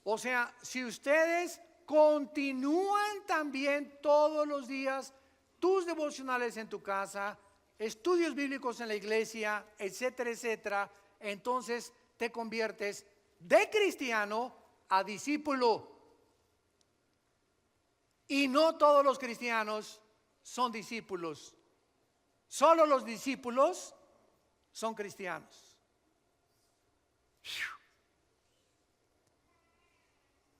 O sea, si ustedes continúan también todos los días tus devocionales en tu casa, estudios bíblicos en la iglesia, etcétera, etcétera, entonces te conviertes de cristiano a discípulo. Y no todos los cristianos son discípulos. Solo los discípulos son cristianos.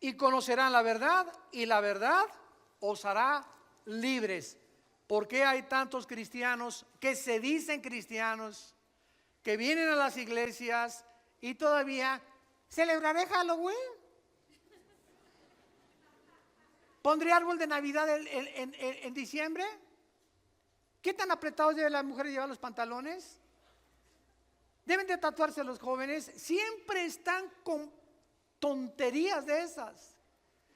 Y conocerán la verdad, y la verdad os hará libres. ¿Por qué hay tantos cristianos que se dicen cristianos, que vienen a las iglesias y todavía celebraré Halloween? ¿Pondré árbol de Navidad en diciembre? ¿Qué tan apretados deben las mujeres llevar los pantalones? Deben de tatuarse los jóvenes. Siempre están con tonterías de esas,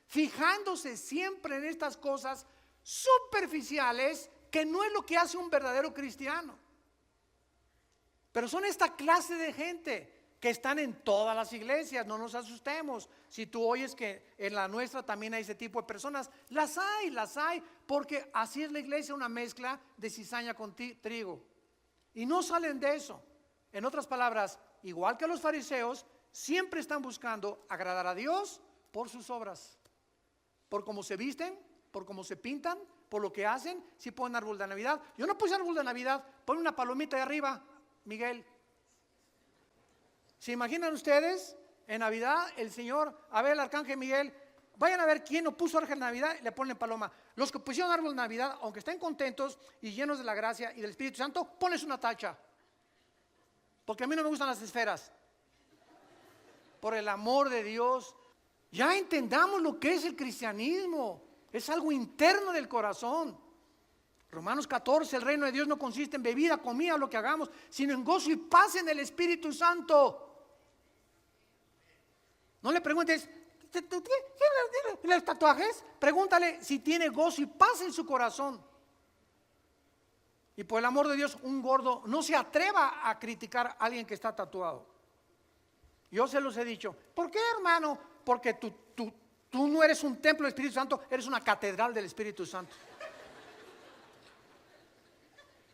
fijándose siempre en estas cosas superficiales que no es lo que hace un verdadero cristiano. Pero son esta clase de gente que están en todas las iglesias. No nos asustemos si tú oyes que en la nuestra también hay ese tipo de personas. Las hay, porque así es la iglesia, una mezcla de cizaña con trigo, y no salen de eso. En otras palabras, igual que los fariseos, siempre están buscando agradar a Dios por sus obras, por cómo se visten, por cómo se pintan, por lo que hacen. Si ponen árbol de Navidad, yo no puse árbol de Navidad, pon una palomita de arriba, Miguel. ¿Se imaginan ustedes en Navidad el Señor, a ver, el arcángel Miguel, vayan a ver quién no puso árbol de Navidad y le ponen paloma? Los que pusieron árbol de Navidad, aunque estén contentos y llenos de la gracia y del Espíritu Santo, pones una tacha, porque a mí no me gustan las esferas. Por el amor de Dios, ya entendamos lo que es el cristianismo. Es algo interno del corazón. Romanos 14, el reino de Dios no consiste en bebida, comida, lo que hagamos, sino en gozo y paz en el Espíritu Santo. No le preguntes, ¿tiene los tatuajes? Pregúntale si tiene gozo y paz en su corazón. Y por el amor de Dios, un gordo no se atreva a criticar a alguien que está tatuado. Yo se los he dicho. ¿Por qué, hermano? Porque Tú no eres un templo del Espíritu Santo, eres una catedral del Espíritu Santo.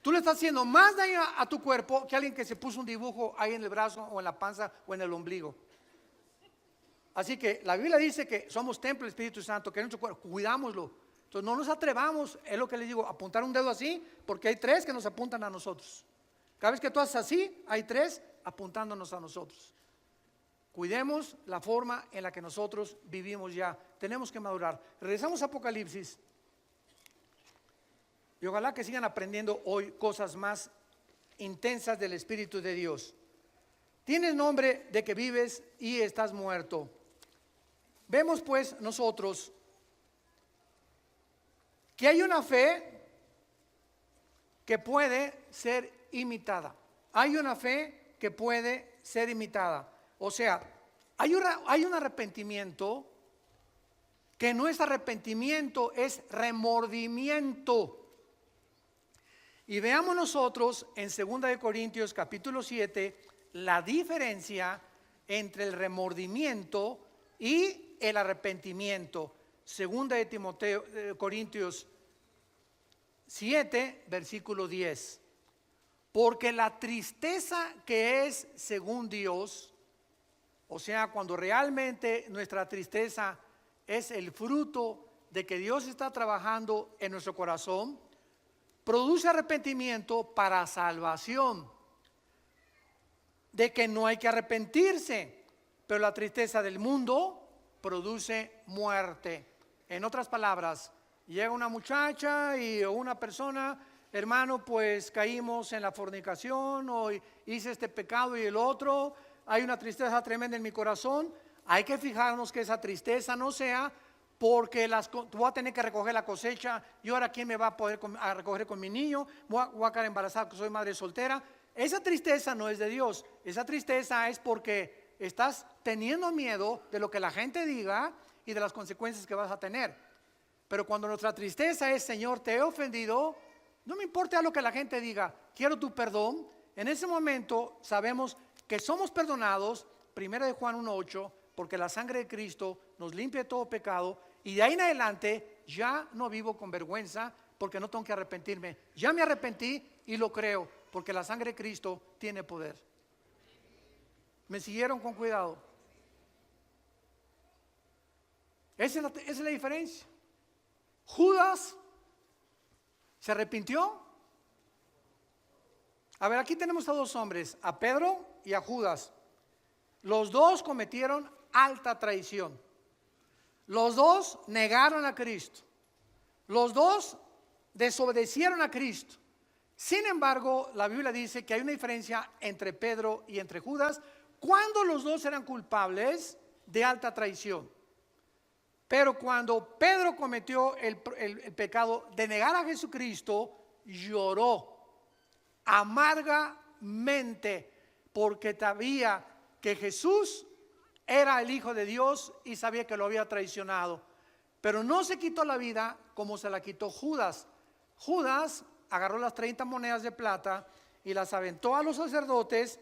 Tú le estás haciendo más daño a tu cuerpo que alguien que se puso un dibujo ahí en el brazo o en la panza o en el ombligo. Así que la Biblia dice que somos templo del Espíritu Santo, que nuestro cuerpo, cuidámoslo. Entonces no nos atrevamos, es lo que les digo, apuntar un dedo así, porque hay tres que nos apuntan a nosotros. Cada vez que tú haces así, hay tres apuntándonos a nosotros. Cuidemos la forma en la que nosotros vivimos ya. Tenemos que madurar. Regresamos a Apocalipsis. Y ojalá que sigan aprendiendo hoy cosas más intensas del Espíritu de Dios. Tienes nombre de que vives y estás muerto. Vemos pues nosotros que hay una fe que puede ser imitada. Hay una fe que puede ser imitada. O sea, hay un arrepentimiento que no es arrepentimiento, es remordimiento. Y veamos nosotros en 2 Corintios capítulo 7 la diferencia entre el remordimiento y el arrepentimiento. 2 Corintios 7, versículo 10. Porque la tristeza que es según Dios, o sea, cuando realmente nuestra tristeza es el fruto de que Dios está trabajando en nuestro corazón, produce arrepentimiento para salvación, de que no hay que arrepentirse, pero la tristeza del mundo produce muerte. En otras palabras, llega una muchacha o una persona, hermano, pues caímos en la fornicación o hice este pecado y el otro, hay una tristeza tremenda en mi corazón. Hay que fijarnos que esa tristeza no sea porque tú vas a tener que recoger la cosecha y ahora quién me va a poder a recoger con mi niño, voy a quedar embarazada que soy madre soltera. Esa tristeza no es de Dios, esa tristeza es porque estás teniendo miedo de lo que la gente diga y de las consecuencias que vas a tener. Pero cuando nuestra tristeza es, Señor, te he ofendido, no me importa lo que la gente diga, quiero tu perdón. En ese momento sabemos que somos perdonados, 1 Juan 1:8, porque la sangre de Cristo nos limpia de todo pecado, y de ahí en adelante ya no vivo con vergüenza porque no tengo que arrepentirme. Ya me arrepentí y lo creo, porque la sangre de Cristo tiene poder. ¿Me siguieron con cuidado? Esa es la diferencia. Judas se arrepintió. A ver, aquí tenemos a dos hombres, a Pedro y a Judas. Los dos cometieron alta traición. Los dos negaron a Cristo. Los dos desobedecieron a Cristo. Sin embargo, la Biblia dice que hay una diferencia entre Pedro y entre Judas cuando los dos eran culpables de alta traición. Pero cuando Pedro cometió el pecado de negar a Jesucristo, lloró amargamente porque sabía que Jesús era el Hijo de Dios y sabía que lo había traicionado. Pero no se quitó la vida como se la quitó Judas. Judas agarró las 30 monedas de plata y las aventó a los sacerdotes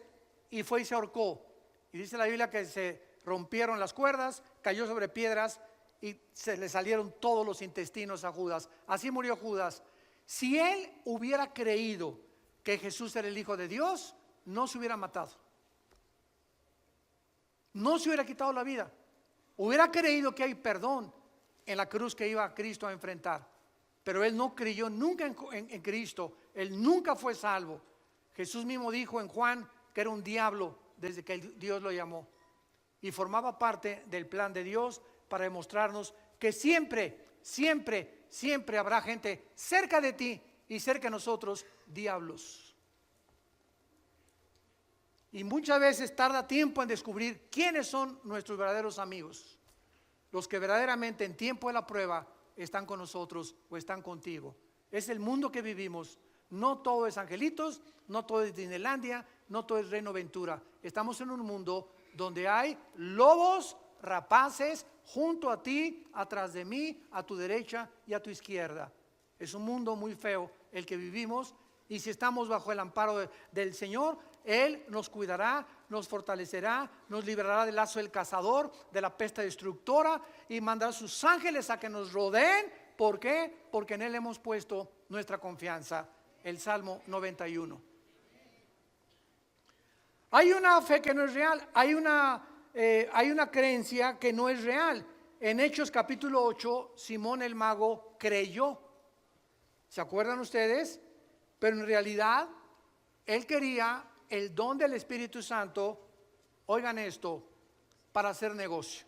y fue y se ahorcó. Y dice la Biblia que se rompieron las cuerdas, cayó sobre piedras y se le salieron todos los intestinos a Judas. Así murió Judas. Si él hubiera creído que Jesús era el Hijo de Dios, no se hubiera matado. No se hubiera quitado la vida. Hubiera creído que hay perdón en la cruz que iba a Cristo a enfrentar. Pero él no creyó nunca en Cristo. Él nunca fue salvo. Jesús mismo dijo en Juan que era un diablo desde que Dios lo llamó. Y formaba parte del plan de Dios para demostrarnos que siempre, siempre, siempre habrá gente cerca de ti y cerca de nosotros, diablos. Y muchas veces tarda tiempo en descubrir quiénes son nuestros verdaderos amigos. Los que verdaderamente en tiempo de la prueba están con nosotros o están contigo. Es el mundo que vivimos. No todo es angelitos, no todo es Disneylandia, no todo es Reino Ventura. Estamos en un mundo donde hay lobos rapaces junto a ti, atrás de mí, a tu derecha y a tu izquierda. Es un mundo muy feo el que vivimos, y si estamos bajo el amparo del Señor, Él nos cuidará, nos fortalecerá, nos librará del lazo del cazador, de la peste destructora, y mandará sus ángeles a que nos rodeen. ¿Por qué? Porque en Él hemos puesto nuestra confianza. El Salmo 91. Hay una fe que no es real, hay una creencia que no es real. En Hechos capítulo 8, Simón el mago creyó. ¿Se acuerdan ustedes? Pero en realidad él quería el don del Espíritu Santo, oigan esto, para hacer negocio.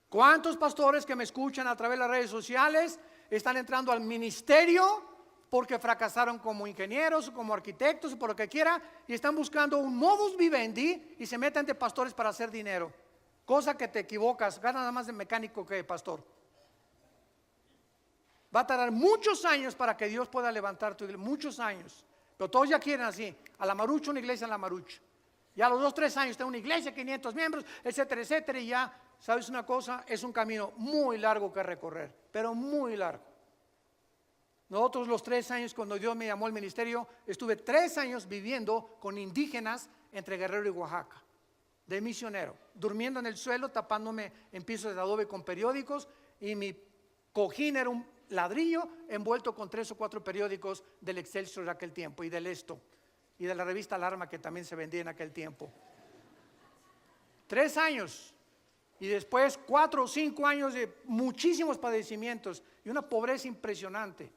¿Cuántos pastores que me escuchan a través de las redes sociales están entrando al ministerio porque fracasaron como ingenieros, como arquitectos, o por lo que quiera, y están buscando un modus vivendi y se meten de pastores para hacer dinero? Cosa que te equivocas, gana nada más de mecánico que de pastor. Va a tardar muchos años para que Dios pueda levantar tu iglesia, muchos años. Pero todos ya quieren así, a la marucha, una iglesia a la marucha. Ya a los 2, 3 años tengo una iglesia, 500 miembros, etcétera, etcétera, y ya, ¿sabes una cosa? Es un camino muy largo que recorrer, pero muy largo. Nosotros los 3 años cuando Dios me llamó al ministerio, estuve 3 años viviendo con indígenas entre Guerrero y Oaxaca, de misionero, durmiendo en el suelo, tapándome en pisos de adobe con periódicos, y mi cojín era un ladrillo envuelto con 3 o 4 periódicos del Excelsior de aquel tiempo, y del Esto, y de la revista Alarma, que también se vendía en aquel tiempo. 3 años, y después 4 o 5 años de muchísimos padecimientos y una pobreza impresionante.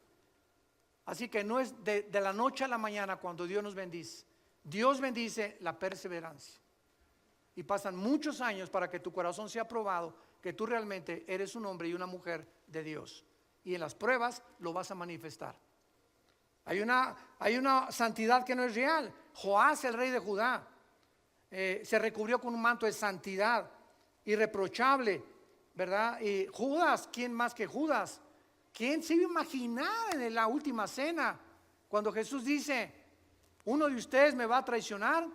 Así que no es de la noche a la mañana cuando Dios nos bendice. Dios bendice la perseverancia, y pasan muchos años para que tu corazón sea probado, que tú realmente eres un hombre y una mujer de Dios, y en las pruebas lo vas a manifestar. Hay una santidad que no es real. Joás, el rey de Judá, se recubrió con un manto de santidad irreprochable, ¿verdad? Y Judas, ¿quién más que Judas? ¿Quién se iba a imaginar en la última cena cuando Jesús dice: uno de ustedes me va a traicionar?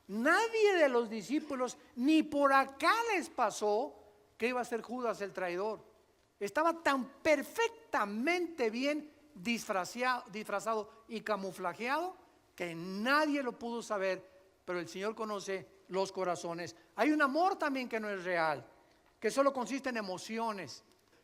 Nadie de los discípulos ni por acá les pasó que iba a ser Judas el traidor. Estaba tan perfectamente bien disfrazado y camuflajeado que nadie lo pudo saber, pero el Señor conoce los corazones. Hay un amor también que no es real, que solo consiste en emociones.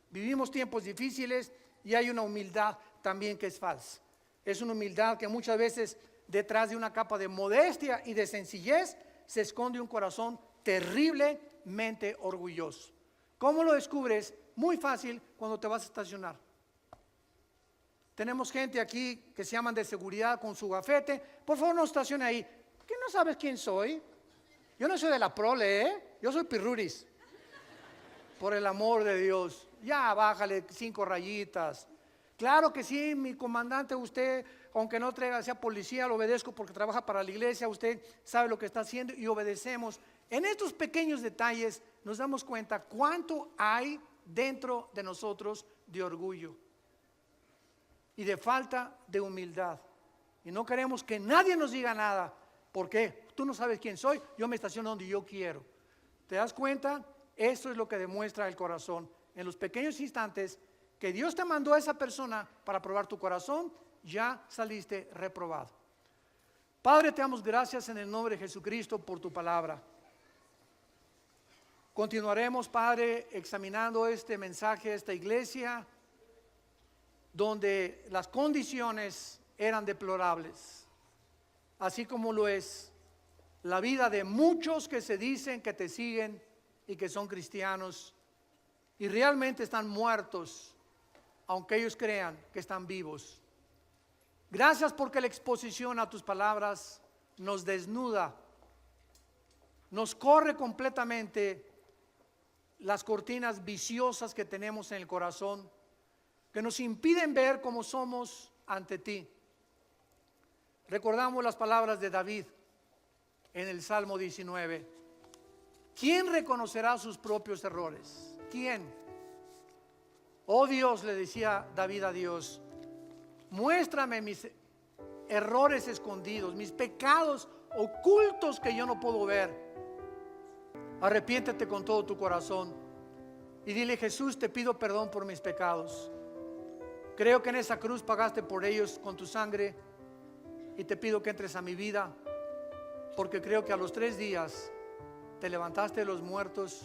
Vivimos tiempos difíciles y hay una humildad también que es falsa. Es una humildad que muchas veces detrás de una capa de modestia y de sencillez se esconde un corazón terriblemente orgulloso. ¿Cómo lo descubres? Muy fácil, cuando te vas a estacionar. Tenemos gente aquí que se llaman de seguridad con su gafete. Por favor, no estacione ahí. ¿Qué no sabes quién soy? Yo no soy de la prole, yo soy pirruris. Por el amor de Dios, ya bájale 5 rayitas. Claro que sí, mi comandante, usted, aunque no traiga, sea policía, lo obedezco porque trabaja para la iglesia, usted sabe lo que está haciendo y obedecemos. En estos pequeños detalles nos damos cuenta cuánto hay dentro de nosotros de orgullo y de falta de humildad. Y no queremos que nadie nos diga nada. ¿Por qué? Tú no sabes quién soy, yo me estaciono donde yo quiero. ¿Te das cuenta? Eso es lo que demuestra el corazón. En los pequeños instantes que Dios te mandó a esa persona para probar tu corazón, ya saliste reprobado. Padre, te damos gracias en el nombre de Jesucristo por tu palabra. Continuaremos, Padre, examinando este mensaje de esta iglesia, donde las condiciones eran deplorables, así como lo es la vida de muchos que se dicen que te siguen y que son cristianos y realmente están muertos, aunque ellos crean que están vivos. Gracias porque la exposición a tus palabras nos desnuda, nos corre completamente las cortinas viciosas que tenemos en el corazón, que nos impiden ver cómo somos ante ti. Recordamos las palabras de David en el Salmo 19. ¿Quién reconocerá sus propios errores? ¿Quién? Oh Dios, le decía David a Dios, muéstrame mis errores escondidos, mis pecados ocultos que yo no puedo ver. Arrepiéntete con todo tu corazón y dile: Jesús, te pido perdón por mis pecados. Creo que en esa cruz pagaste por ellos con tu sangre y te pido que entres a mi vida, porque creo que a los 3 días te levantaste de los muertos